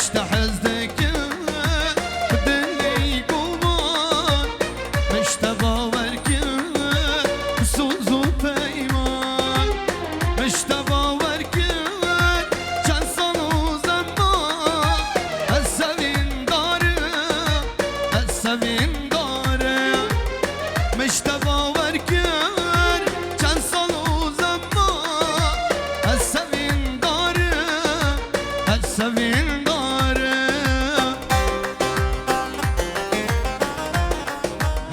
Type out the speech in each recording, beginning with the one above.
مشتحزدك بدلي قومان مشتباورك سوزو پیمان مشتباورك چند سال و زمان از سوین داره مشتباورك چند سال و زمان از سوین داره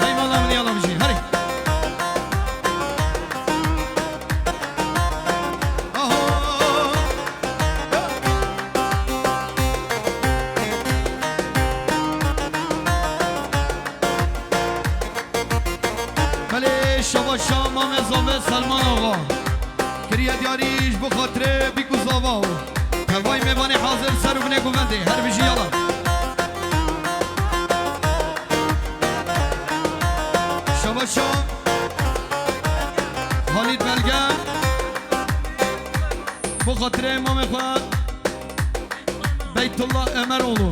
هی مالا منی آلا بجی هری بله شبا شام مزامه سلمان آقا کریه دیاریش بخاطره بیکوز آقا هوای میبانی حاضر سر و بنه گوونده هر بجی یالا شبا شام حالید بلگم بخاطره امام خواه بیت الله امر اولو